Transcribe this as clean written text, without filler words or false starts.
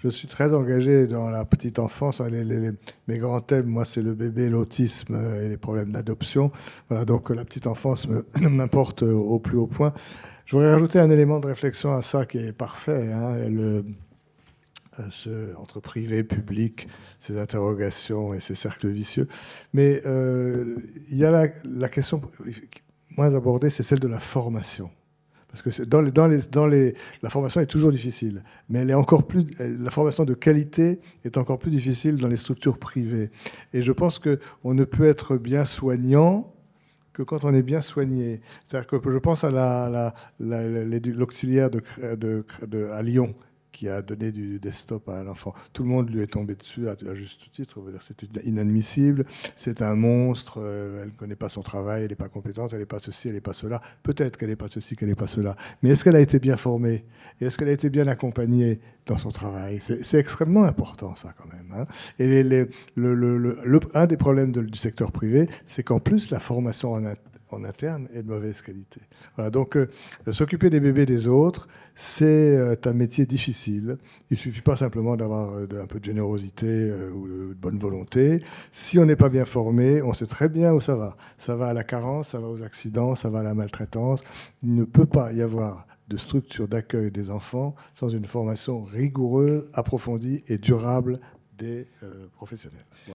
je suis très engagé dans la petite enfance. Mes grands thèmes, moi, c'est le bébé, l'autisme et les problèmes d'adoption. Voilà, donc la petite enfance m'importe au plus haut point. Je voudrais rajouter un élément de réflexion à ça qui est parfait, hein, entre privé et public, ces interrogations et ces cercles vicieux. Mais il y a la question moins abordée, c'est celle de la formation. Parce que la formation est toujours difficile, mais elle est encore plus, la formation de qualité est encore plus difficile dans les structures privées. Et je pense qu'on ne peut être bien soignant que quand on est bien soigné. C'est-à-dire que je pense à l'auxiliaire à Lyon qui a donné du desktop à un enfant. Tout le monde lui est tombé dessus à juste titre. C'était inadmissible. C'est un monstre. Elle ne connaît pas son travail. Elle n'est pas compétente. Elle n'est pas ceci. Elle n'est pas cela. Peut-être qu'elle n'est pas ceci, qu'elle n'est pas cela. Mais est-ce qu'elle a été bien formée? Et est-ce qu'elle a été bien accompagnée dans son travail? C'est extrêmement important, ça, quand même. Hein. Et un des problèmes du secteur privé, c'est qu'en plus, la formation en interne est de mauvaise qualité. Voilà, donc, s'occuper des bébés des autres, c'est un métier difficile. Il ne suffit pas simplement d'avoir un peu de générosité ou de bonne volonté. Si on n'est pas bien formé, on sait très bien où ça va. Ça va à la carence, ça va aux accidents, ça va à la maltraitance. Il ne peut pas y avoir de structure d'accueil des enfants sans une formation rigoureuse, approfondie et durable des professionnels. Voilà.